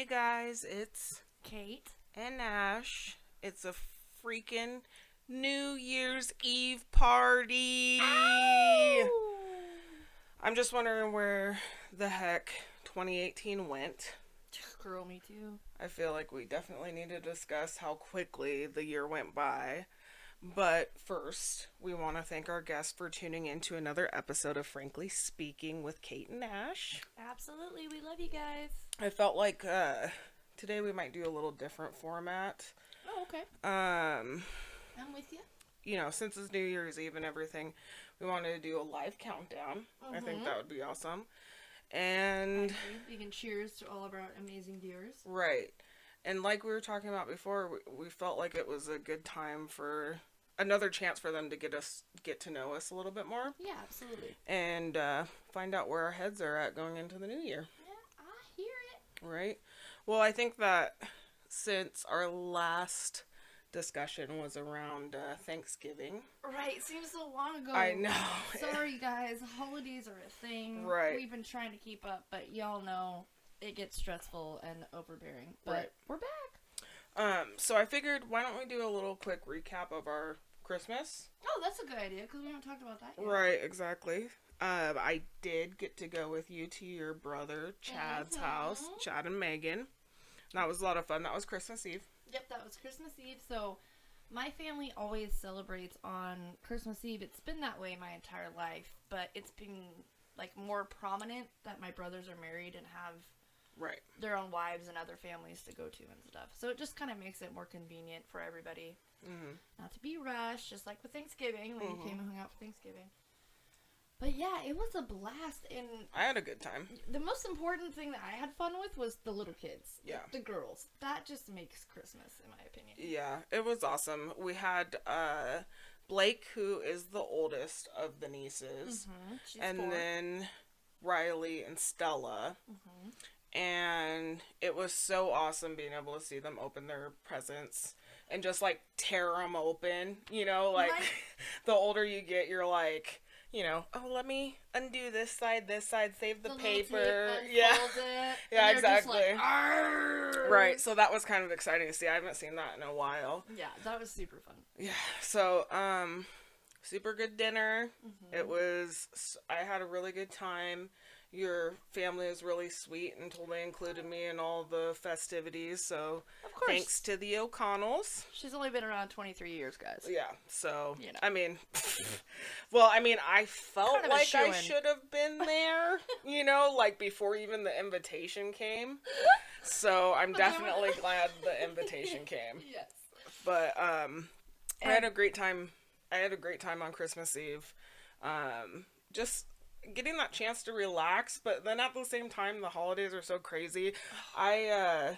Hey guys, it's Kate. and Ash. It's a freaking New Year's Eve party. Ow! I'm just wondering where the heck 2018 went. Girl, me too. I feel like we definitely need to discuss how quickly the year went by. But first, we want to thank our guests for tuning in to another episode of Frankly Speaking with Kate and Ash. Absolutely, we love you guys. I felt like today we might do a little different format. Oh, okay. Um, I'm with you. you know, since it's New Year's Eve and everything, we wanted to do a live countdown. I think that would be awesome. And we can cheers to all of our amazing viewers. right. And like we were talking about before, we felt like it was a good time for another chance for them to get to know us a little bit more. Yeah, absolutely. And find out where our heads are at going into the new year. Yeah, I hear it. Right? Well, I think that since our last discussion was around Thanksgiving. Right, seems so long ago. I know. Sorry, guys. Holidays are a thing. Right. We've been trying to keep up, but y'all know it gets stressful and overbearing. But Right. we're back. So I figured, why don't we do a little quick recap of our Christmas? Oh, that's a good idea, because we haven't talked about that yet. Right, exactly. I did get to go with you to your brother Chad's house, Chad and Megan. That was a lot of fun. That was Christmas Eve. Yep, that was Christmas Eve. So my family always celebrates on Christmas Eve. It's been that way my entire life, but it's been like more prominent that my brothers are married and have Right. their own wives and other families to go to and stuff. So it just kind of makes it more convenient for everybody. Mm-hmm. Not to be rushed, just like with Thanksgiving when you came and hung out for Thanksgiving. But yeah, it was a blast, and I had a good time. the most important thing that I had fun with was the little kids. Yeah. The girls. That just makes Christmas, in my opinion. Yeah, it was awesome. We had Blake, who is the oldest of the nieces, She's and 4. then Riley and Stella. And it was so awesome being able to see them open their presents and just like tear them open. You know, like Right. the older you get, you're like, you know, oh, let me undo this side, save the paper. Yeah. Yeah, exactly. Right, so that was kind of exciting to see. I haven't seen that in a while. Yeah, that was super fun. Yeah, so, super good dinner. It was, I had a really good time. Your family was really sweet and totally included me in all the festivities, so Of course. thanks to the O'Connells. She's only been around 23 years, guys. Yeah, so, You know. I mean, I felt Kind of a like I shoo-in. should have been there, you know, like before even the invitation came. So I'm definitely glad the invitation came. Yes. But I had a great time. I had a great time on Christmas Eve. Just getting that chance to relax, but then at the same time, the holidays are so crazy. I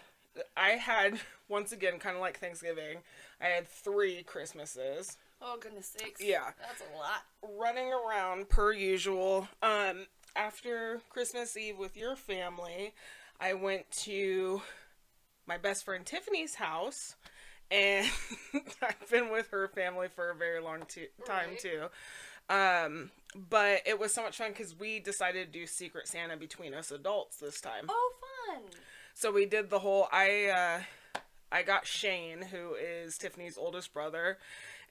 had, once again, kind of like Thanksgiving, I had 3 Christmases. Oh, goodness sakes. Yeah. That's a lot. Running around per usual. After Christmas Eve with your family, I went to my best friend Tiffany's house, and I've been with her family for a very long time Right. too. But it was so much fun because we decided to do Secret Santa between us adults this time. Oh, fun. So we did the whole, I got Shane, who is Tiffany's oldest brother,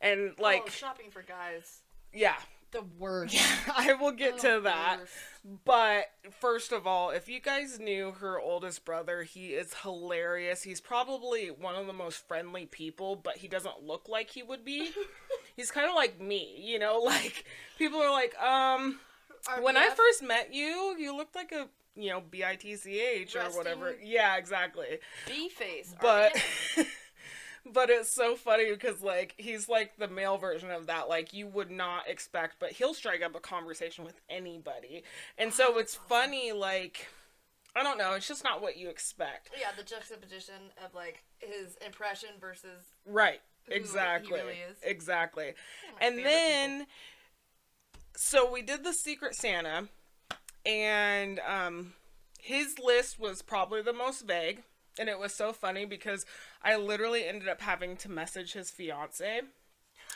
and like, shopping for guys. yeah, The worst. I will get to that. Worst. But first of all, if you guys knew her oldest brother, he is hilarious. He's probably one of the most friendly people, but he doesn't look like he would be. He's kind of like me, you know, like people are like, when I first met you, you looked like a, you know, BITCH or Resting whatever. Yeah, exactly. B-face. But but it's so funny because, like, he's, like, the male version of that. Like, you would not expect, but he'll strike up a conversation with anybody. And so it's funny, like, I don't know, it's just not what you expect. Yeah, the juxtaposition of, like, his impression versus Right. who Exactly. he really is. Exactly. One of my And favorite then, so we did the Secret Santa, and his list was probably the most vague. And it was so funny because I literally ended up having to message his fiance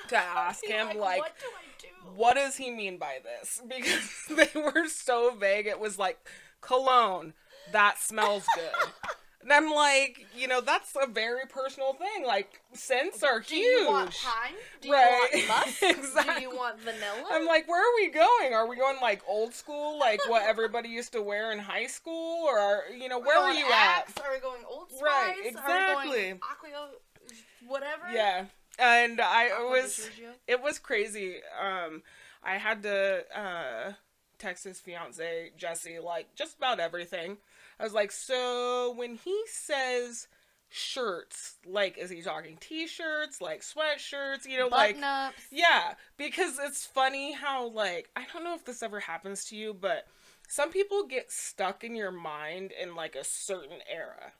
to ask him, like, what do I do? what does he mean by this? Because they were so vague. It was like, cologne, that smells good. And I'm like, that's a very personal thing. Like, scents are huge. Do you want pine? Do you Right. want musk? Exactly. Do you want vanilla? I'm like, where are we going? Are we going, like, old school, like what everybody used to wear in high school? Or, where are you Axe? at? Are we going Old Spice? Right, exactly. Are we going Aqua, whatever? Yeah. And Aqua di Giorgio? it was crazy. I had to text his fiance, Jesse, like, just about everything. I was like, so when he says shirts, like, is he talking t-shirts, like sweatshirts, like, button-ups? Yeah, because it's funny how, like, I don't know if this ever happens to you, but some people get stuck in your mind in, like, a certain era.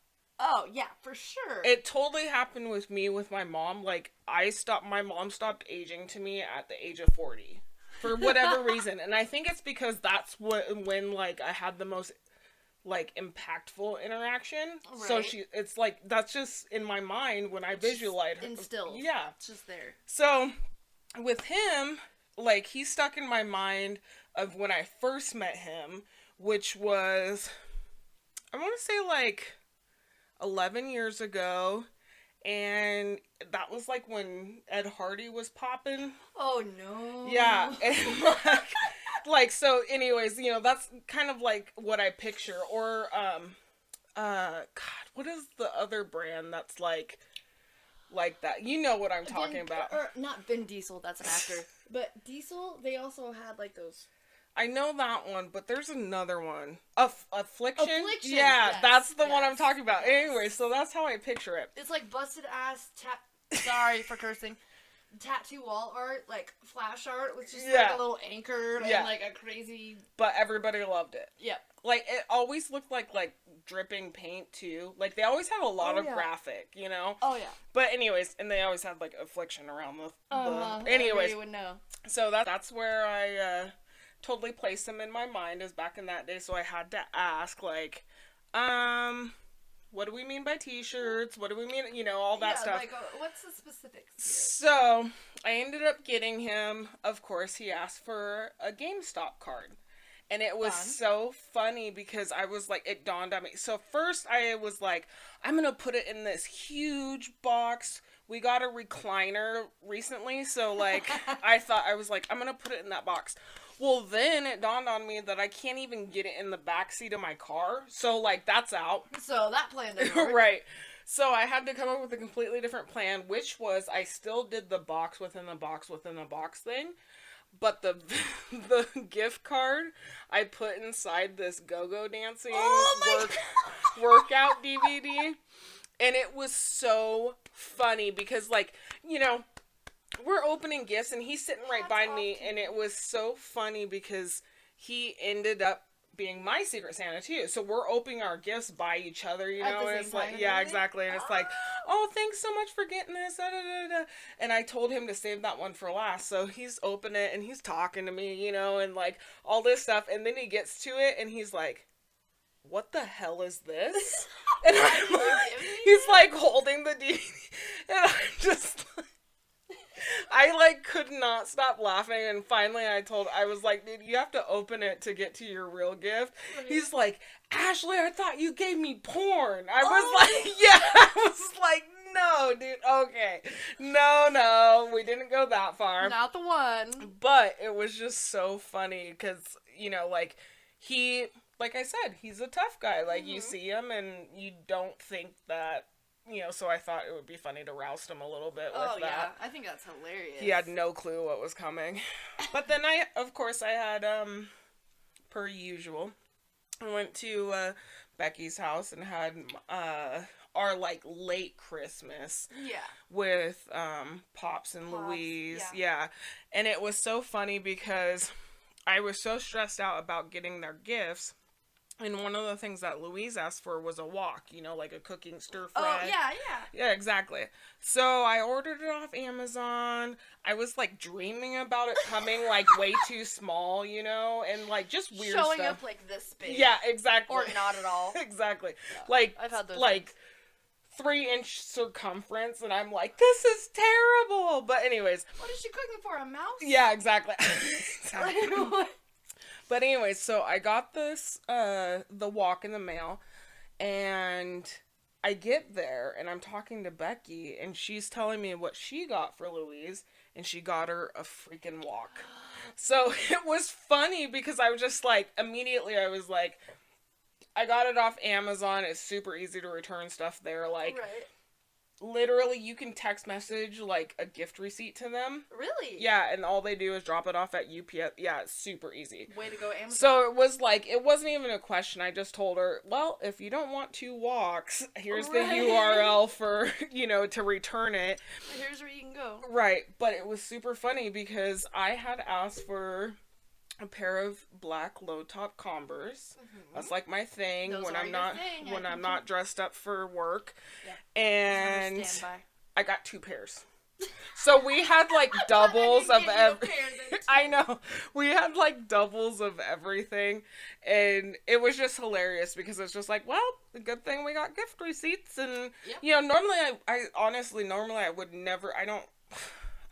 Yeah, for sure. It totally happened with me with my mom. Like, my mom stopped aging to me at the age of 40 for whatever reason. And I think it's because that's when like I had the most like impactful interaction. Right. So it's like, that's just in my mind when I visualize her. Instilled. Yeah. It's just there. So with him, like, he's stuck in my mind of when I first met him, which was, I want to say like 11 years ago, and that was like when Ed Hardy was popping. Oh no. Yeah. And like so anyways, that's kind of like what I picture. Or God, what is the other brand that's like that? You know what I'm talking about. Or not Vin Diesel, that's an actor. But Diesel, they also had like those. I know that one, but there's another one. Affliction? Affliction, Yeah, yes, that's the yes, one I'm talking about. yes. Anyway, so that's how I picture it. It's like busted ass sorry for cursing. Tattoo wall art, like flash art, with just like a little anchor and like a crazy. But everybody loved it. Yep. Like, it always looked like dripping paint too. Like, they always had a lot of graphic, Oh yeah. But anyways, and they always had like Affliction around the anyways. You would know. So that's where I totally placed him in my mind, is back in that day. So I had to ask, like, what do we mean by t-shirts? What do we mean, all that stuff. Like, what's the specifics here? So I ended up getting him, of course, he asked for a GameStop card. And it was so funny because I was like, it dawned on me. So first I was like, I'm going to put it in this huge box. We got a recliner recently. So like, I was like, I'm going to put it in that box. Well, then it dawned on me that I can't even get it in the backseat of my car. So like, that's out. So that plan didn't work. Right. So I had to come up with a completely different plan, which was I still did the box within the box within the box thing. But the gift card I put inside this go-go dancing workout DVD. And it was so funny because, like, we're opening gifts and he's sitting right by me. And it was so funny because he ended up being my Secret Santa too. So we're opening our gifts by each other, and it's like, yeah, exactly. And it's like, oh, thanks so much for getting this. Da, da, da, da. And I told him to save that one for last. So he's opening it and he's talking to me, and like all this stuff. And then he gets to it and he's like, what the hell is this? And I'm like, he's like holding the DVD. And I'm just like, I like could not stop laughing, and finally I was like, dude, you have to open it to get to your real gift. Right. He's like, Ashley, I thought you gave me porn. I was like, yeah. I was like, no, dude, okay. No, we didn't go that far. Not the one. But it was just so funny because, like, like I said, he's a tough guy. Like, you see him and you don't think that, so I thought it would be funny to roust him a little bit with that. Oh, yeah. I think that's hilarious. He had no clue what was coming. But then I had, per usual, I went to Becky's house and had our, like, late Christmas. Yeah. With Pops and Louise. Yeah. And it was so funny because I was so stressed out about getting their gifts. And one of the things that Louise asked for was a wok, like a cooking stir fry. Oh, yeah. Yeah, exactly. So I ordered it off Amazon. I was, like, dreaming about it coming, like, way too small, and, like, just weird stuff. Showing up, like, this big. Yeah, exactly. Or not at all. Exactly. Yeah. Like, I've had those 3-inch circumference, and I'm like, this is terrible. But anyways. What is she cooking for, a mouse? Yeah, exactly. Exactly. But anyways, so I got this, the wok in the mail, and I get there, and I'm talking to Becky, and she's telling me what she got for Louise, and she got her a freaking walk. So it was funny because I was just like, immediately I was like, I got it off Amazon. It's super easy to return stuff there. Like, Right. literally, you can text message, like, a gift receipt to them. Really? Yeah, and all they do is drop it off at UPS. Yeah, it's super easy. Way to go, Amazon. So it was like, it wasn't even a question. I just told her, well, if you don't want 2 walks, here's the URL for, to return it. Here's where you can go. Right, but it was super funny because I had asked for a pair of black low-top Converse. Mm-hmm. That's like my thing Those when are I'm your not thing. when I'm not dressed up for work. Yeah. And Standby. I got 2 pairs. So we had like doubles of I know. We had like doubles of everything, and it was just hilarious because it's just like, well, good thing we got gift receipts, and normally I honestly I would never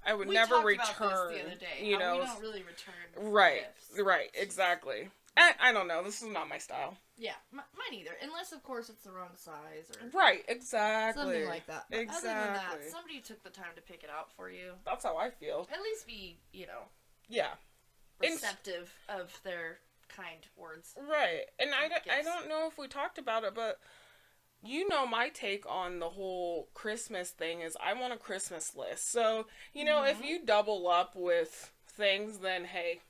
We never talked return. About this the other day. We don't really return gifts. Right, exactly. I don't know. This is not my style. Yeah, mine either. Unless, of course, it's the wrong size or right, exactly. something like that. But exactly. other than that, somebody took the time to pick it out for you. That's how I feel. At least be, yeah, receptive of their kind words. Right, and I don't know if we talked about it, but my take on the whole Christmas thing is I want a Christmas list. So, if you double up with things, then hey,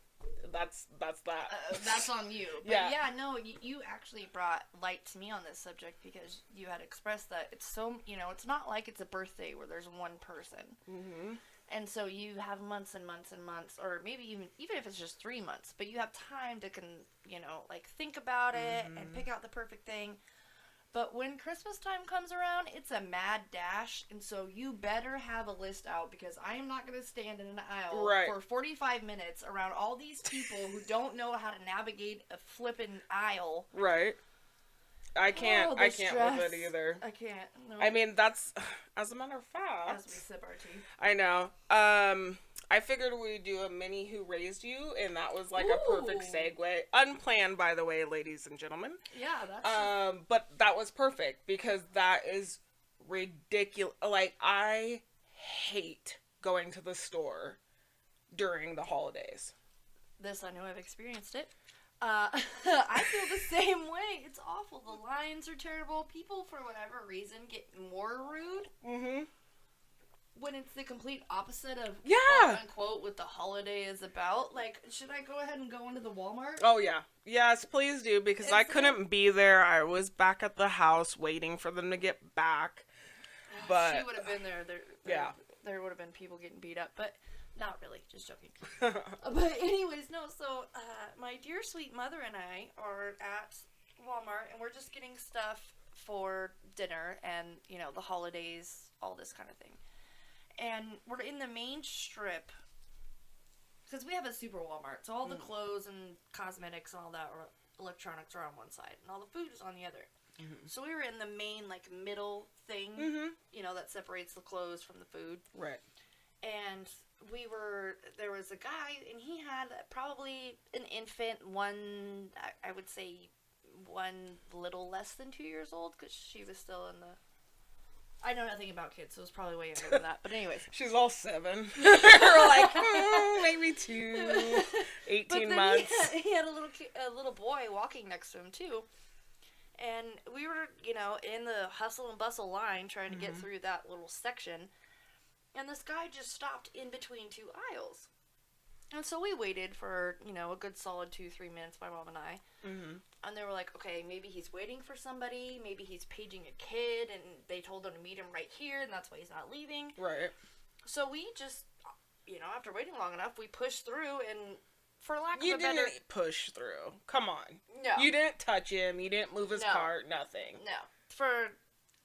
that's that. That's on you. But you actually brought light to me on this subject because you had expressed that it's so, it's not like it's a birthday where there's one person. Mm-hmm. And so you have months and months and months, or maybe even if it's just 3 months, but you have time to think about it and pick out the perfect thing. But when Christmas time comes around, it's a mad dash, and so you better have a list out because I am not going to stand in an aisle for 45 minutes around all these people who don't know how to navigate a flippin' aisle. Right. I can't with it either. I can't. No. I mean, that's, as a matter of fact. As we sip our tea. I know. I figured we'd do a mini Who Raised You, and that was like a perfect segue. Unplanned, by the way, ladies and gentlemen. Yeah, that's... But that was perfect, because that is ridiculous. Like, I hate going to the store during the holidays. This, I know I've experienced it. I feel the same way. It's awful. The lines are terrible. People, for whatever reason, get more rude. Mm-hmm. When it's the complete opposite of quote unquote what the holiday is about. Like, should I go ahead and go into the Walmart? Oh yeah. Yes, please do, because I couldn't be there. I was back at the house waiting for them to get back. But she would have been there. There would have been people getting beat up, but not really, just joking. But anyways, no, so my dear sweet mother and I are at Walmart, and we're just getting stuff for dinner and, the holidays, all this kind of thing. And we're in the main strip, because we have a super Walmart, so all the clothes and cosmetics and all that, or electronics, are on one side, and all the food is on the other. Mm-hmm. So we were in the main, middle thing, that separates the clothes from the food. Right. And there was a guy, and he had probably an infant, I would say one little less than 2 years old, because she was still in the... I know nothing about kids, so it's probably way younger than that. But anyways. She's all 7. We're like, maybe 2, 18 months. He had a little boy walking next to him, too. And we were, in the hustle and bustle line trying to get through that little section. And this guy just stopped in between 2 aisles. And so we waited for, a good solid 2-3 minutes, my mom and I. Mm-hmm. And they were like, okay, maybe he's waiting for somebody. Maybe he's paging a kid, and they told him to meet him right here, and that's why he's not leaving. Right. So we just, after waiting long enough, we pushed through, and for lack of you a better... You didn't push through. Come on. No. You didn't touch him. You didn't move his cart. Nothing. No.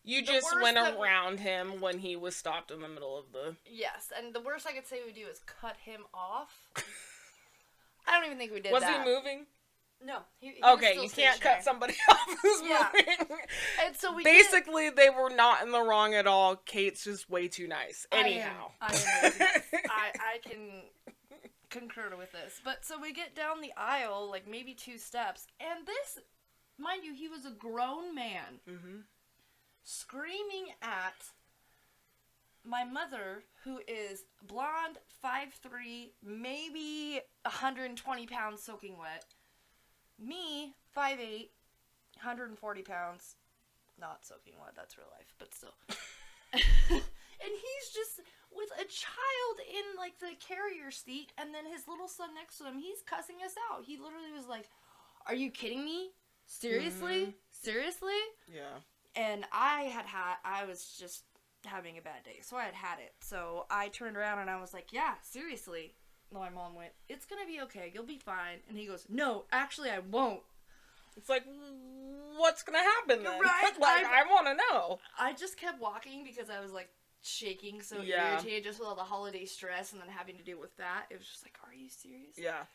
You just went around him when he was stopped in the middle of the... Yes, and the worst I could say we do is cut him off. I don't even think we did that. Was he moving? No. He okay, you can't cut somebody off who's moving. And so basically, they were not in the wrong at all. Kate's just way too nice. Anyhow. I can concur with this. But so we get down the aisle, maybe 2 steps, and this, mind you, he was a grown man. Mm-hmm. screaming at my mother, who is blonde, 5'3", maybe 120 pounds soaking wet. Me, 5'8", 140 pounds, not soaking wet, that's real life, but still. And he's just with a child in, like, the carrier seat, and then his little son next to him, he's cussing us out. He literally was like, "Are you kidding me? Seriously? Mm-hmm. Seriously?" Yeah. And I was just having a bad day, so I had it. So I turned around and I was like, "Yeah, seriously." And my mom went, "It's gonna be okay, you'll be fine." And he goes, "No, actually I won't." It's like, what's gonna happen then? Right? Like, I want to know. I just kept walking because I was like shaking, so irritated just with all the holiday stress and then having to deal with that. It was just like, are you serious? Yeah.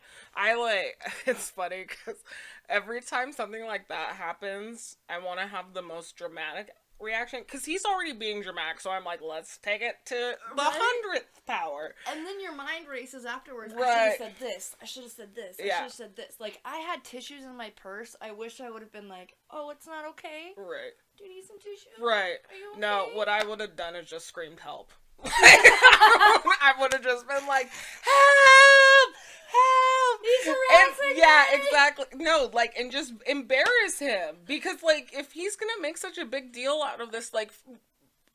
It's funny because every time something like that happens, I want to have the most dramatic reaction, because he's already being dramatic, so I'm like, let's take it to the 100th power. And then your mind races afterwards. Right. I should have said this. I should have said this. I Yeah. should have said this. Like, I had tissues in my purse. I wish I would have been like, "Oh, it's not okay. Right. Do you need some tissue? Right. Are you okay?" No, what I would have done is just screamed help. I would have just been like, help! Help! He's harassing Yeah, me! exactly. No, like, and just embarrass him. Because, like, if he's gonna make such a big deal out of this, like,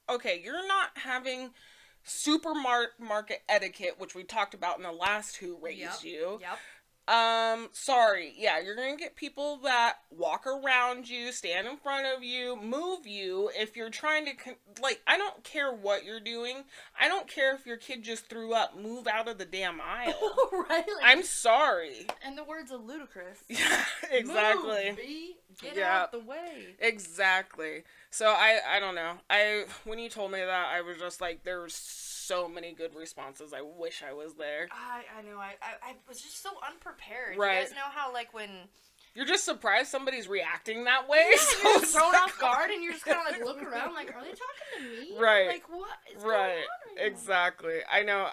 okay, you're not having supermarket etiquette, which we talked about in the last Who Raised You. Yep. Sorry. Yeah, you're gonna get people that walk around you, stand in front of you, move you. If you're trying to, like, I don't care what you're doing. I don't care if your kid just threw up. Move out of the damn aisle. Right? Like, I'm sorry. and the words of Ludacris. Yeah, exactly. Move, B. Get out the way. Exactly. So I don't know. When you told me that, I was just like, there's so many good responses. I wish I was there. I know. I was just so unprepared. Right. You guys know how, like, when you're just surprised somebody's reacting that way. yeah, So you're just thrown off guard, and you're just kind of like look around, like, are they talking to me? Right. Like, what is right. going on right now? Exactly. I know.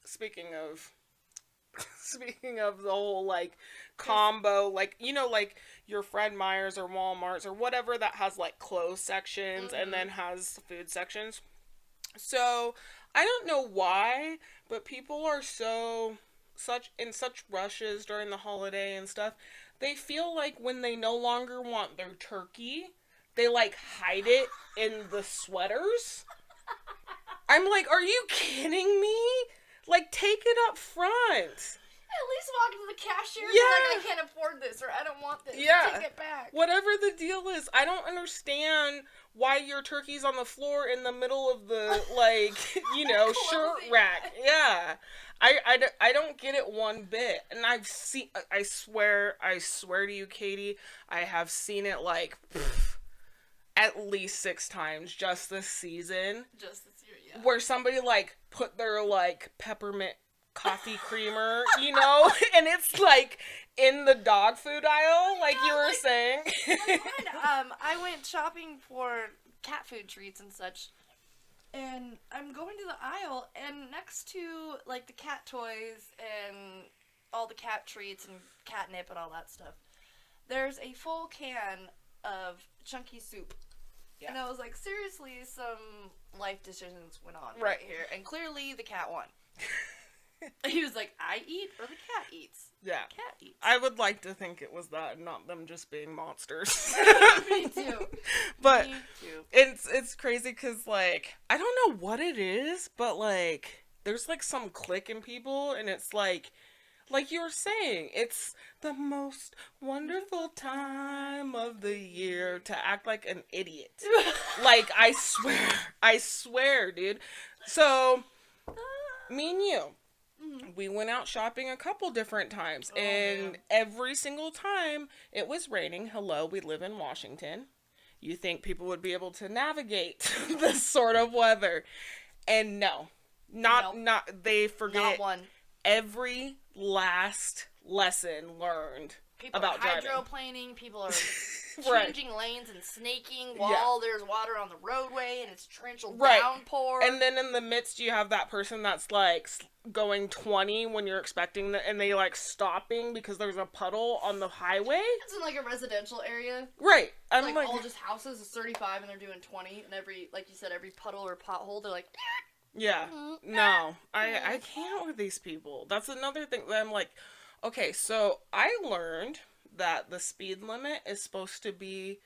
Speaking of the whole, like, combo, like, you know, like your Fred Meyer's or Walmart's or whatever that has, like, clothes sections and then has food sections. So I don't know why, but people are in such rushes during the holiday and stuff. They feel like when they no longer want their turkey, they, like, hide it in the sweaters. I'm like, are you kidding me? Like, take it up front. At least walk to the cashier and Yeah. be like, I can't afford this, or I don't want this. Yeah. Take it back. Whatever the deal is, I don't understand why your turkey's on the floor in the middle of the, like, you know, shirt rack. Yeah. I don't get it one bit. And I swear to you, Katie, I have seen it, like, at least 6 times just this season. Just this year, yeah. Where somebody, like, put their, like, peppermint coffee creamer, you know, and it's, like, in the dog food aisle, like you were saying. I went shopping for cat food treats and such, and I'm going to the aisle, and next to, like, the cat toys and all the cat treats and catnip and all that stuff, there's a full can of chunky soup. Yeah. And I was like, seriously, some life decisions went on right here, and clearly the cat won. He was like, I eat or the cat eats. Yeah. The cat eats. I would like to think it was that, not them just being monsters. Me too. But Me too. It's crazy because, like, I don't know what it is, but, like, there's, like, some click in people, and it's like you were saying, it's the most wonderful time of the year to act like an idiot. Like, I swear, dude. So, me and you, we went out shopping a couple different times, and every single time it was raining. Hello, we live in Washington. You think people would be able to navigate this sort of weather. And no, they forget Not one. every last lesson learned People about are driving. hydroplaning, people are changing lanes and snaking while there's water on the roadway and it's torrential downpour. And then in the midst you have that person that's like going 20 when you're expecting and they like stopping because there's a puddle on the highway. It's in like a residential area. Right. I'm like all just houses is 35 and they're doing 20 and every, like you said, every puddle or pothole they're like yeah. No. I can't with these people. That's another thing that I'm like, okay, so I learned that the speed limit is supposed to be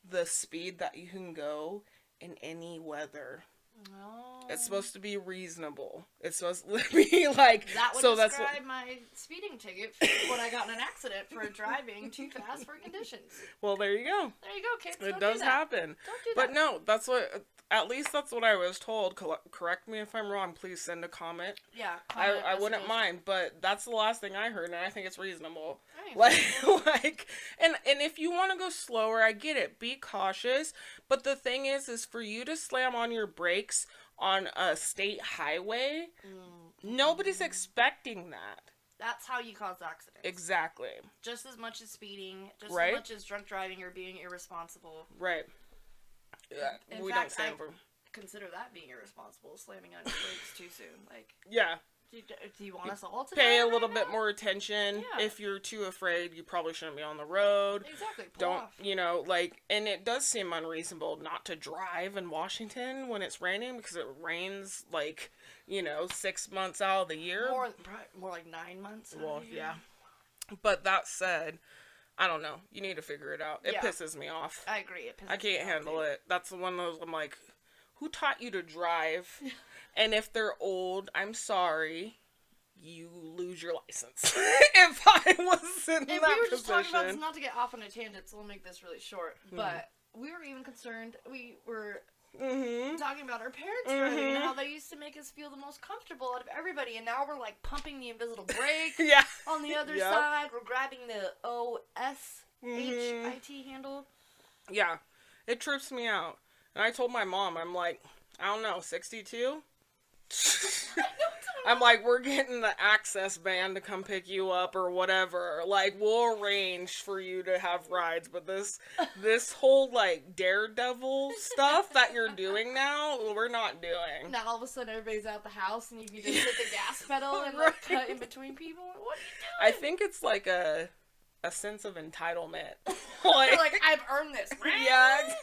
the speed that you can go in any weather. Oh. It's supposed to be reasonable. It's supposed to be like... That would describe my speeding ticket when I got in an accident for driving too fast for conditions. Well, there you go. There you go, kids. It does happen. Don't do that. But no, that's what... At least that's what I was told. Correct me if I'm wrong. Please send a comment. Yeah. I wouldn't mind, but that's the last thing I heard, and I think it's reasonable. Right. And if you want to go slower, I get it. Be cautious. But the thing is for you to slam on your brakes on a state highway, nobody's expecting that. That's how you cause accidents. Exactly. Just as much as speeding, just right? as much as drunk driving or being irresponsible. Right. Yeah, In we fact, don't stand for... consider that being irresponsible, slamming on your brakes too soon. Like, yeah. Do you want us all to pay a right little now? bit more attention? Yeah. If you're too afraid, you probably shouldn't be on the road. Exactly. Don't off. And it does seem unreasonable not to drive in Washington when it's raining because it rains 6 months out of the year. More like 9 months. Well, yeah. But that said, I don't know. You need to figure it out. It pisses me off. I agree. I can't handle it. That's one of those, I'm like, who taught you to drive? And if they're old, I'm sorry, you lose your license. If I was in that position. We were just talking about this, not to get off on a tangent, so we'll make this really short. But we were even concerned, we were talking about our parents driving and how they used to make us feel the most comfortable out of everybody, and now we're like pumping the invisible brake on the other side. We're grabbing the OSHIT handle. Yeah, it trips me out. And I told my mom, I'm like, I don't know, 62? I'm like, we're getting the access van to come pick you up or whatever. Like, we'll arrange for you to have rides. But this whole, like, daredevil stuff that you're doing now, we're not doing. Now all of a sudden everybody's out the house and you can just hit the gas pedal and like cut in between people. What are you doing? I think it's like a sense of entitlement. You're like, I've earned this. Yeah.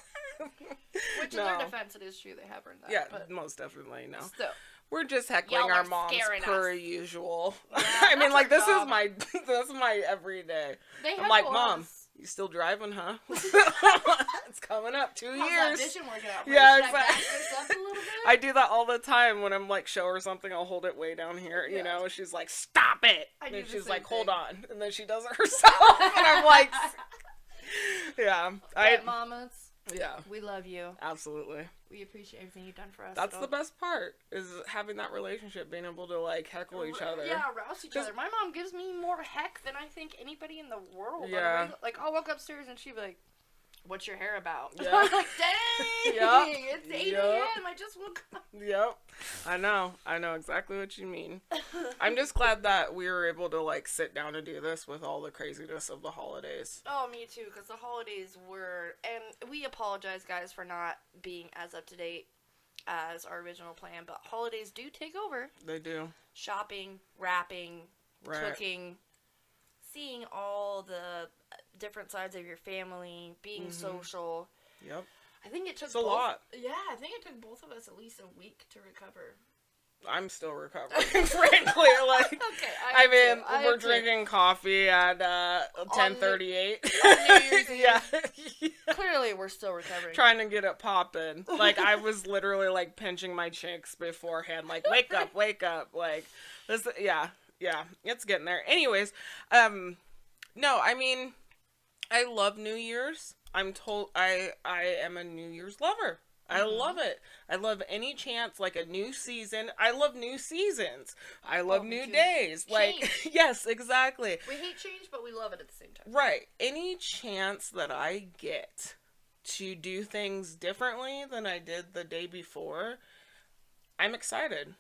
Which in their defense, it is true they have earned that. Yeah, but most definitely, no. Still. We're just heckling our moms per usual. Yeah, I mean, like, this job. is my everyday. I'm like, Mom, you still driving, huh? It's coming up 2 years. How's that vision working out for yeah, you? Should exactly. I back this up a little bit? I do that all the time when I'm, like, show her something, I'll hold it way down here, you know? She's like, stop it! And she's like, hold on. And then she does it herself, and I'm like... Yeah. Mamas. Yeah. We love you. Absolutely. We appreciate everything you've done for us. That's the best part, is having that relationship, being able to, like, heckle each other. Yeah, rouse each other. My mom gives me more heck than I think anybody in the world. Yeah. Like, I'll walk upstairs and she'll be like, what's your hair about? Yeah. I'm like, dang! Yep. It's 8 a.m. I just woke up. Yep. I know exactly what you mean. I'm just glad that we were able to, like, sit down and do this with all the craziness of the holidays. Oh, me too, because the holidays were... And we apologize, guys, for not being as up-to-date as our original plan, but holidays do take over. They do. Shopping, wrapping, cooking, seeing all the different sides of your family, being social. Yep. I think it took a lot. Yeah, I think it took both of us at least a week to recover. I'm still recovering, frankly. Like, okay, I mean, we're drinking coffee at 10:38. On New Year's Eve. Yeah. Clearly, we're still recovering. Trying to get it popping. Like, I was literally, like, pinching my cheeks beforehand. Like, wake up, wake up. Like, this, yeah, it's getting there. Anyways, no, I mean, I love New Year's. I'm told I am a New Year's lover. I love it. I love any chance, like a new season. I love new seasons. I love new days. Like, change. Yes, exactly. We hate change, but we love it at the same time. Right. Any chance that I get to do things differently than I did the day before, I'm excited.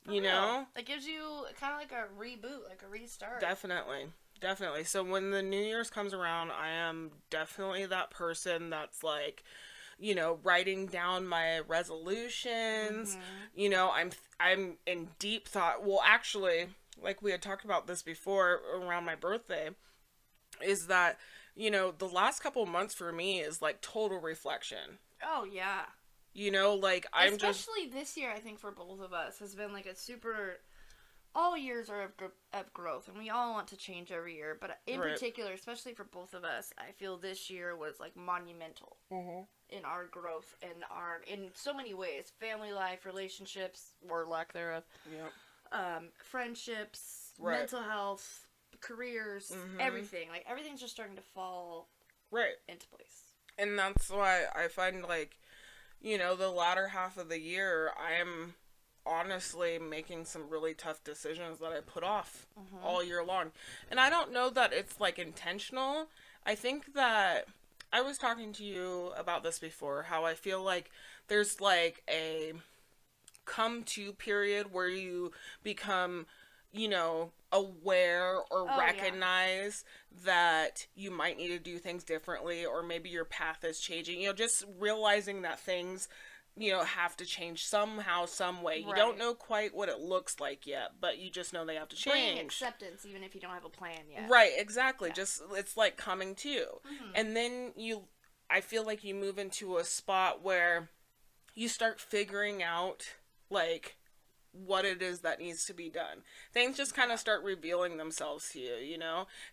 You know? It gives you kind of like a reboot, like a restart. Definitely. Definitely. So when the New Year's comes around, I am definitely that person that's like, writing down my resolutions. Mm-hmm. I'm in deep thought. Well, actually, like we had talked about this before around my birthday, is that, the last couple of months for me is like total reflection. Oh, yeah. Like I'm just Especially this year, I think for both of us, has been like a super. All years are of growth, and we all want to change every year. But in Right. particular, especially for both of us, I feel this year was like monumental in our growth and in so many ways: family life, relationships, or lack thereof, friendships, Right. mental health, careers, everything. Like everything's just starting to fall right. into place. And that's why I find like, the latter half of the year, I am honestly making some really tough decisions that I put off all year long. And I don't know that it's like intentional. I think that I was talking to you about this before, how I feel like there's like a come to period where you become, aware or recognize that you might need to do things differently, or maybe your path is changing. Just realizing that things, have to change somehow, some way. You don't know quite what it looks like yet, but you just know they have to change. Bringing acceptance, even if you don't have a plan yet. Right, exactly. Yeah. Just, it's like coming to. And then I feel like you move into a spot where you start figuring out, like, what it is that needs to be done. Things just kind of start revealing themselves to you,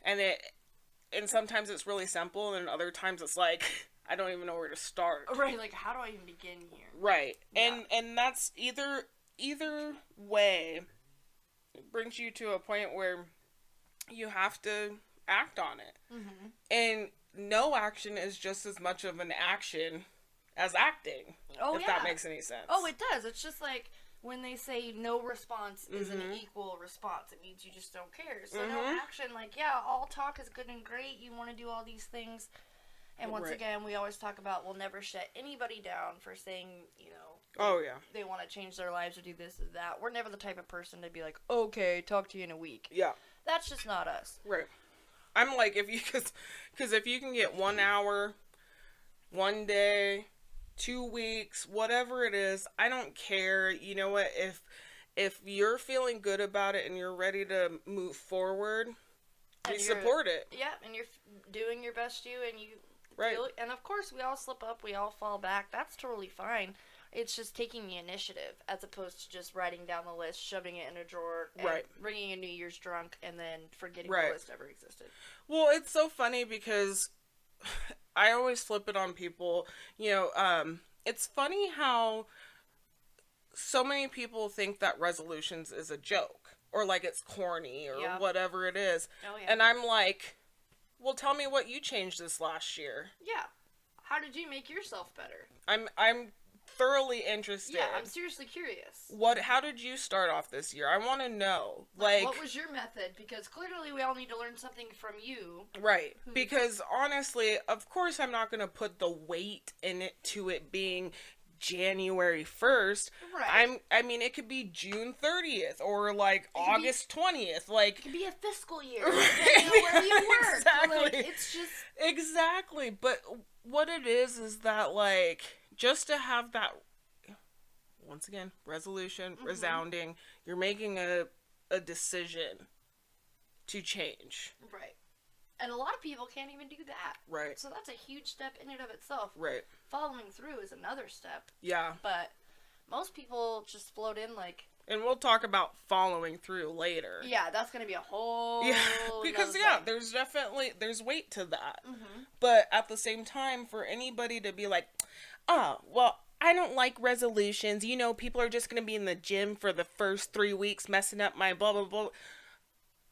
and sometimes it's really simple, and other times it's like, I don't even know where to start. Right, like, how do I even begin here? Right. Yeah. And that's either way, it brings you to a point where you have to act on it. And no action is just as much of an action as acting. If that makes any sense. Oh, it does. It's just like when they say no response is an equal response. It means you just don't care. So no action, like, all talk is good and great. You want to do all these things. And once again, we always talk about we'll never shut anybody down for saying, they want to change their lives or do this or that. We're never the type of person to be like, okay, talk to you in a week. Yeah. That's just not us. Right. I'm like, because if you can get 1 hour, 1 day, 2 weeks, whatever it is, I don't care. You know what? If you're feeling good about it and you're ready to move forward, we support it. Yeah, and you're doing your best and you right. And of course, we all slip up, we all fall back. That's totally fine. It's just taking the initiative as opposed to just writing down the list, shoving it in a drawer, and bringing a New Year's drunk, and then forgetting the list ever existed. Well, it's so funny because I always flip it on people. It's funny how so many people think that resolutions is a joke or like it's corny or whatever it is. Oh, yeah. And I'm like, well, tell me what you changed this last year. Yeah. How did you make yourself better? I'm thoroughly interested. Yeah, I'm seriously curious. How did you start off this year? I want to know. Like, what was your method? Because clearly we all need to learn something from you. Right. Because honestly, of course I'm not going to put the weight in it to it being January 1st. Right. I mean, it could be June 30th or like August 20th. Like, it could be a fiscal year. Depending on where you work. Exactly. Like, it's just... Exactly. But what it is that, like, just to have that, once again, resolution, resounding, you're making a decision to change. Right. And a lot of people can't even do that. Right. So that's a huge step in and of itself. Right. Following through is another step. Yeah. But most people just float in like... And we'll talk about following through later. Yeah, that's going to be a whole... Yeah, because, there's weight to that. But at the same time, for anybody to be like, oh, well, I don't like resolutions. People are just going to be in the gym for the first 3 weeks messing up my blah, blah, blah.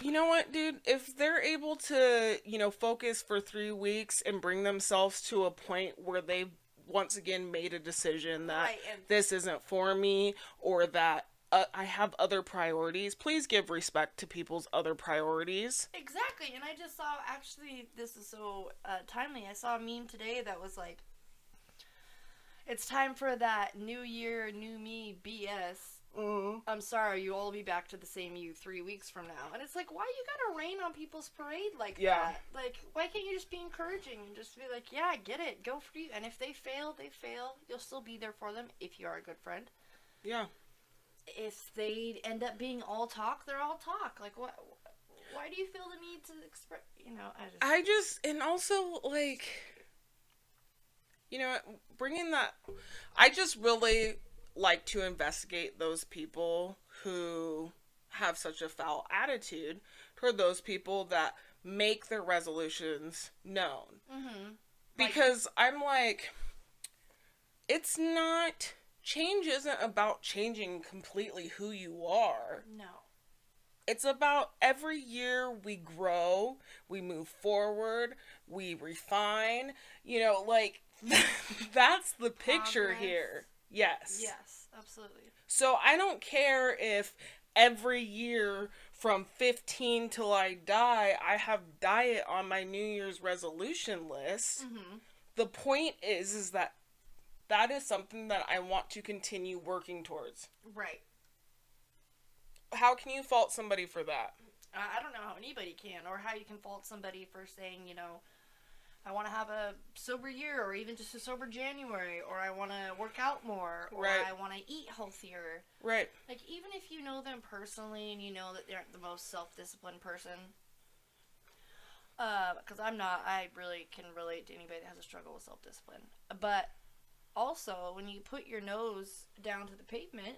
You know what, dude? If they're able to, focus for 3 weeks and bring themselves to a point where they've once again made a decision that this isn't for me or that I have other priorities, please give respect to people's other priorities. Exactly. And I just saw, actually, this is so timely. I saw a meme today that was like, it's time for that new year, new me BS. I'm sorry, you all be back to the same you 3 weeks from now. And it's like, why you gotta rain on people's parade like that? Like, why can't you just be encouraging and just be like, yeah, I get it, go for you. And if they fail, they fail. You'll still be there for them if you are a good friend. Yeah. If they end up being all talk, they're all talk. Like, what? Why do you feel the need to express? You know, and also, like, you know, bringing that, I just really like to investigate those people who have such a foul attitude toward those people that make their resolutions known. Mm-hmm. Because I'm like, it's not, change isn't about changing completely who you are. No. It's about every year we grow, we move forward, we refine, you know, like, that's the picture Progress. here. Yes. Yes, absolutely. So I don't care if every year from 15 till I die, I have diet on my New Year's resolution list. Mm-hmm. The point is that is something that I want to continue working towards. Right. How can you fault somebody for that? I don't know how anybody can, or how you can fault somebody for saying, you know, I want to have a sober year, or even just a sober January, or I want to work out more, or Right. I want to eat healthier. Right. Like, even if you know them personally and you know that they aren't the most self-disciplined person, because I'm not, I really can relate to anybody that has a struggle with self-discipline. But also, when you put your nose down to the pavement,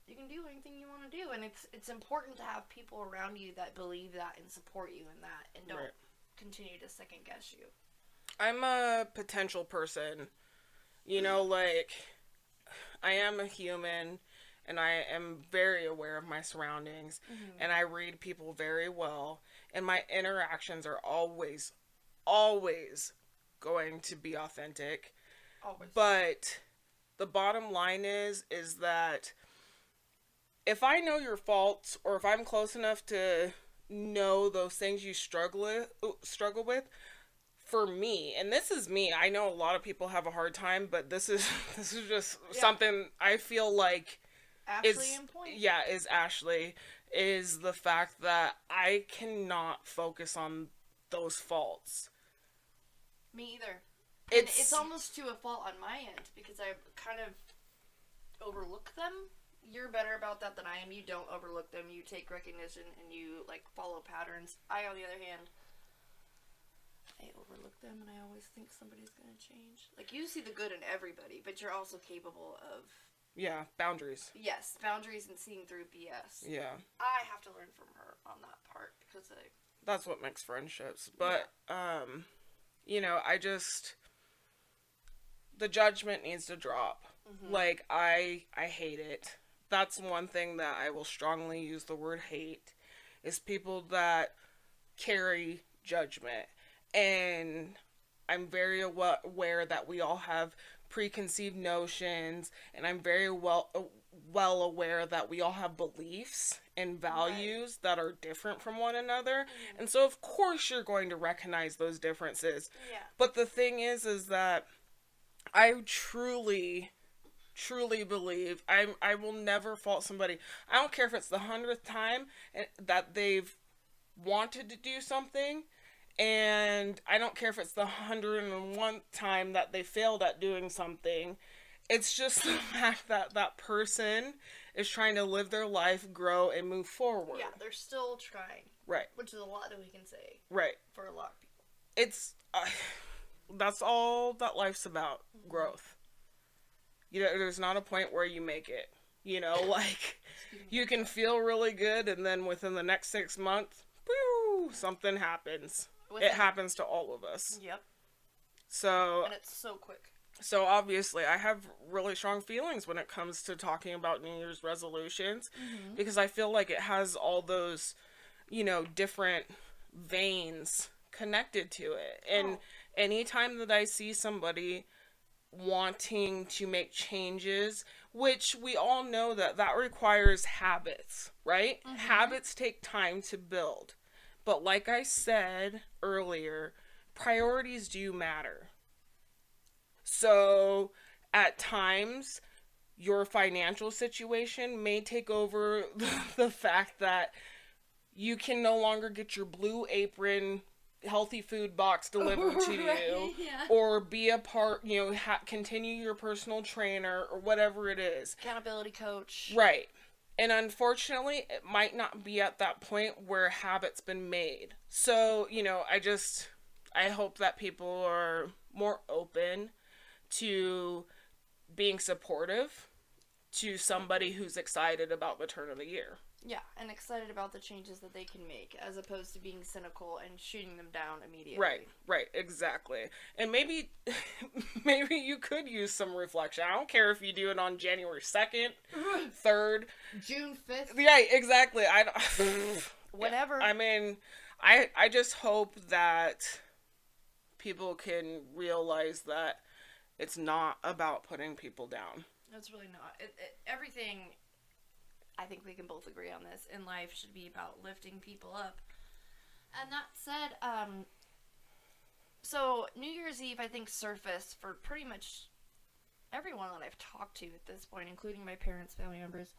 you can do anything you want to do, and it's important to have people around you that believe that and support you in that, and don't continue to second guess you. I'm a potential person. You know, like, I am a human, and I am very aware of my surroundings, and I read people very well, and my interactions are always going to be authentic. Always. But the bottom line is that if I know your faults, or if I'm close enough to know those things you struggle with, for me, and this is me, I know a lot of people have a hard time, but this is just something I feel like is Ashley, is the fact that I cannot focus on those faults. Me either. It's almost to a fault on my end, because I kind of overlook them. You're better about that than I am. You don't overlook them. You take recognition and you, like, follow patterns. I, on the other hand, I overlook them, and I always think somebody's going to change. Like, you see the good in everybody, but you're also capable of... Yeah, boundaries. Yes, boundaries and seeing through BS. Yeah. I have to learn from her on that part, because that's what makes friendships. But, you know, the judgment needs to drop. Mm-hmm. Like, I hate it. That's one thing that I will strongly use the word hate, is people that carry judgment. And I'm very aware that we all have preconceived notions, and I'm very well aware that we all have beliefs and values that are different from one another. Mm-hmm. And so, of course, you're going to recognize those differences. Yeah. But the thing is that I truly believe I will never fault somebody. I don't care if it's the 100th time that they've wanted to do something, and I don't care if it's the 101th time that they failed at doing something. It's just the fact that that person is trying to live their life, grow, and move forward. Yeah, they're still trying. Right. Which is a lot that we can say. Right. For a lot of people. It's, that's all that life's about, growth. You know, there's not a point where you make it. You know, like, you can feel really good, and then within the next 6 months, whew, something happens. It happens to all of us. Yep. So. And it's so quick. So, obviously, I have really strong feelings when it comes to talking about New Year's resolutions, because I feel like it has all those, you know, different veins connected to it. And anytime that I see somebody wanting to make changes, which we all know that requires habits, right? Mm-hmm. Habits take time to build. But like I said earlier, priorities do matter. So at times, your financial situation may take over the fact that you can no longer get your Blue Apron healthy food box delivered to you, yeah. or be a part, continue your personal trainer or whatever it is. Accountability coach. Right. And unfortunately, it might not be at that point where a habit's been made. So, I hope that people are more open to being supportive to somebody who's excited about the turn of the year. Yeah, and excited about the changes that they can make, as opposed to being cynical and shooting them down immediately. Right, exactly. And maybe you could use some reflection. I don't care if you do it on January 2nd, 3rd. June 5th. Yeah, exactly. I don't... Whatever. I mean, I just hope that people can realize that it's not about putting people down. It's really not. Everything, I think we can both agree on this, in life should be about lifting people up. And that said, so New Year's Eve, I think, surfaced for pretty much everyone that I've talked to at this point, including my parents, family members.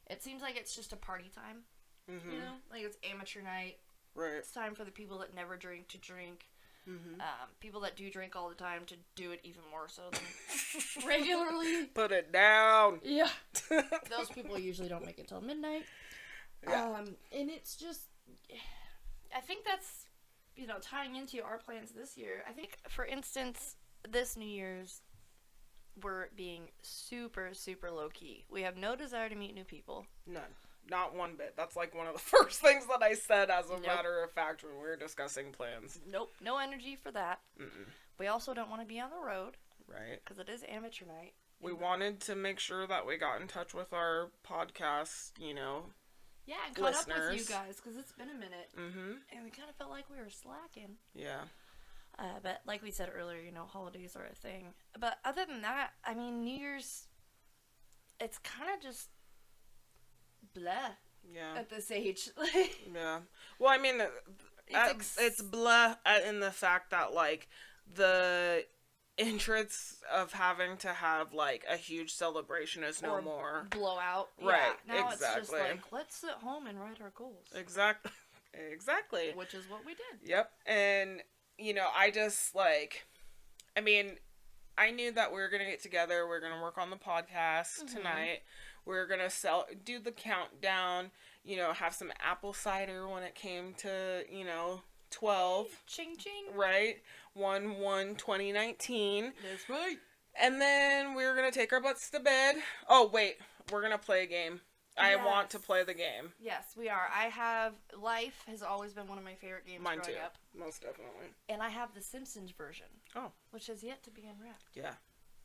It seems like it's just a party time. Mm-hmm. You know? Like, it's amateur night. Right. It's time for the people that never drink to drink. Mm-hmm. People that do drink all the time to do it even more so than regularly. Put it down. Yeah. Those people usually don't make it till midnight. Yeah. And it's just, I think that's, tying into our plans this year. I think, for instance, this New Year's, we're being super, super low-key. We have no desire to meet new people. None. Not one bit. That's like one of the first things that I said, as a matter of fact, when we were discussing plans. Nope. No energy for that. Mm-mm. We also don't want to be on the road. Right. Because it is amateur night. We wanted to make sure that we got in touch with our podcast, Yeah, and caught listeners. up with you guys, because it's been a minute. Mm-hmm. And we kind of felt like we were slacking. Yeah. But like we said earlier, holidays are a thing. But other than that, I mean, New Year's, it's kind of just blah. Yeah. At this age. Yeah. Well, I mean, it's blah in the fact that, like, the interest of having to have, like, a huge celebration is no more. Blowout. Right. Yeah. Now exactly. it's just like, let's sit home and write our goals. Exactly. Which is what we did. Yep. And, I just, like, I mean, I knew that we were going to get together. We are going to work on the podcast tonight. We're going to do the countdown, have some apple cider when it came to, 12. Ching ching. Right? 1/1/2019. That's right. And then we're going to take our butts to bed. Oh, wait. We're going to play a game. I want to play the game. Yes, we are. Life has always been one of my favorite games growing up. Most definitely. And I have the Simpsons version. Oh. Which has yet to be unwrapped. Yeah.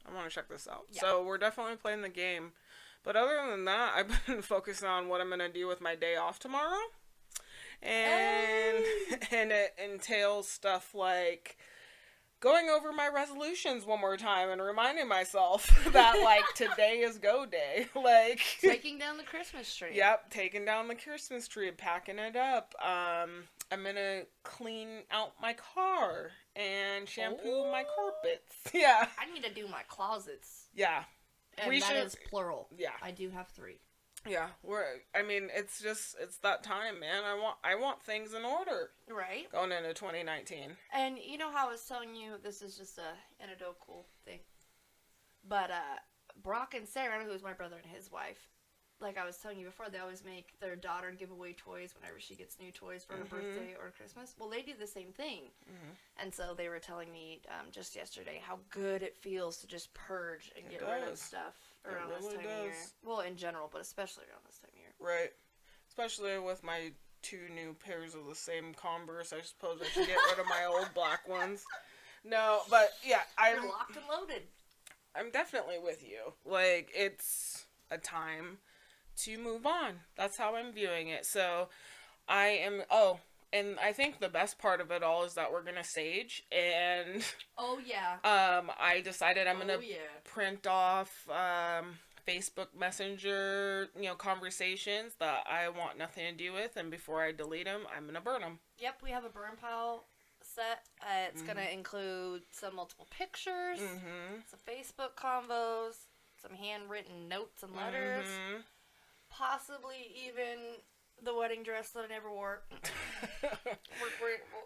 I want to check this out. Yeah. So we're definitely playing the game. But other than that, I've been focusing on what I'm going to do with my day off tomorrow. And it entails stuff like going over my resolutions one more time and reminding myself that, like, today is go day. Like, taking down the Christmas tree. Yep, taking down the Christmas tree, packing it up. I'm gonna clean out my car and shampoo my carpets. Yeah. I need to do my closets. Yeah. And that is plural. Yeah. I do have 3. Yeah, it's that time, man. I want things in order. Right. Going into 2019. And you know how I was telling you, this is just a anecdotal thing. But Brock and Sarah, who's my brother and his wife, like I was telling you before, they always make their daughter give away toys whenever she gets new toys for her birthday or Christmas. Well, they do the same thing. And so they were telling me just yesterday how good it feels to just purge and get rid of stuff around this time of year. Well, in general, but especially around this time of year. Right. Especially with my 2 new pairs of the same Converse. I suppose I should get rid of my old black ones. No, but yeah, You're locked and loaded. I'm definitely with you. Like, it's a time to move on. That's how I'm viewing it. So and I think the best part of it all is that we're gonna sage, and oh yeah, I decided I'm gonna print off Facebook Messenger conversations that I want nothing to do with, and before I delete them, I'm gonna burn them. Yep, we have a burn pile set. It's gonna include some multiple pictures, some Facebook convos, some handwritten notes and letters. Mm-hmm. Possibly even the wedding dress that I never wore.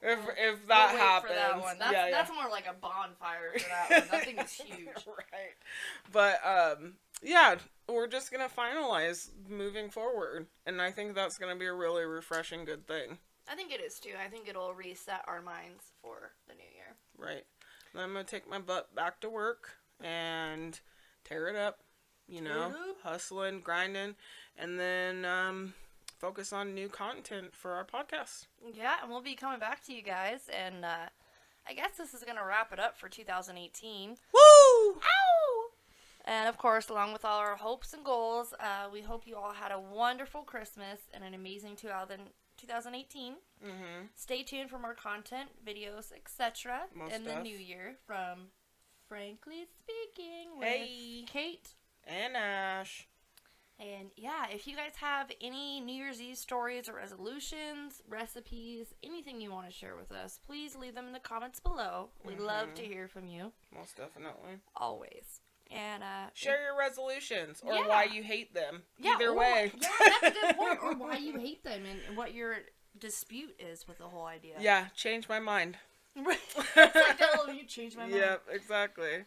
If that we'll happens. for that one. That's more like a bonfire for that one. That thing is huge. Right. But, yeah, we're just going to finalize moving forward. And I think that's going to be a really refreshing good thing. I think it is, too. I think it'll reset our minds for the new year. Right. Then I'm going to take my butt back to work and tear it up, hustling, grinding, and then focus on new content for our podcast. Yeah, and we'll be coming back to you guys, and I guess this is going to wrap it up for 2018. Woo! Ow! And, of course, along with all our hopes and goals, we hope you all had a wonderful Christmas and an amazing 2018. Mm-hmm. Stay tuned for more content, videos, etc. in the new year from Frankly Speaking with Kate and Ash. And yeah, if you guys have any New Year's Eve stories or resolutions, recipes, anything you want to share with us, please leave them in the comments below. We'd love to hear from you. Most definitely. Always. And share your resolutions or why you hate them. Yeah, Either way. Yeah, that's a good point. Or why you hate them and what your dispute is with the whole idea. Yeah, change my mind. Right. It's like that, you changed my mind. Yep, exactly.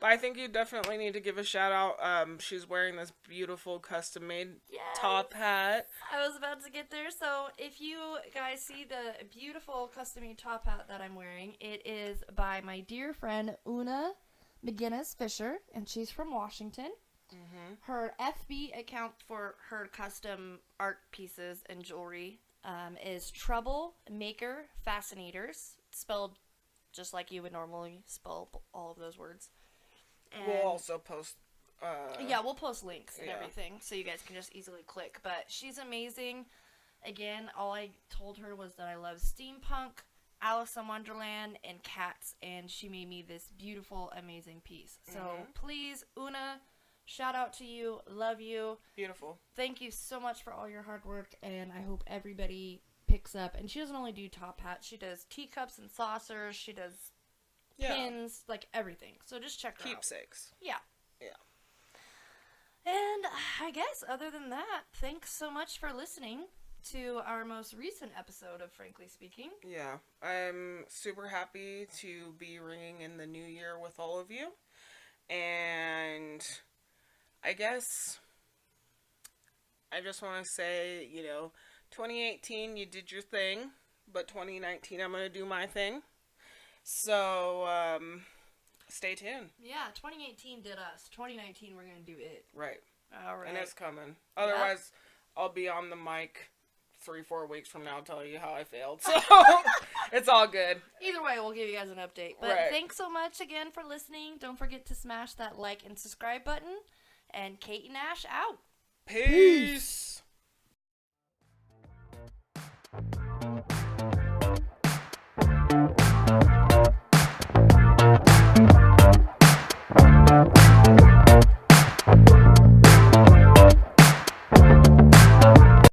But I think you definitely need to give a shout out. She's wearing this beautiful custom made top hat. I was about to get there. So if you guys see the beautiful custom made top hat that I'm wearing, it is by my dear friend Una McGinnis Fisher, and she's from Washington. Mm-hmm. Her FB account for her custom art pieces and jewelry is Troublemaker Fascinators, spelled just like you would normally spell all of those words. And we'll also post... we'll post links and everything, so you guys can just easily click. But she's amazing. Again, all I told her was that I love steampunk, Alice in Wonderland, and cats, and she made me this beautiful, amazing piece. So please, Una, shout out to you. Love you. Beautiful. Thank you so much for all your hard work, and I hope everybody picks up. And she doesn't only do top hats. She does teacups and saucers. She does pins, like everything. So just check her out. Keepsakes. Yeah. Yeah. And I guess other than that, thanks so much for listening to our most recent episode of Frankly Speaking. Yeah. I'm super happy to be ringing in the new year with all of you. And I guess I just want to say, 2018 you did your thing, but 2019 I'm going to do my thing. So, stay tuned. Yeah, 2018 did us. 2019 we're going to do it. Right. All right. And it's coming. Otherwise, I'll be on the mic 3-4 weeks from now telling you how I failed. So, it's all good. Either way, we'll give you guys an update. But thanks so much again for listening. Don't forget to smash that like and subscribe button. And Kate and Ash out. Peace.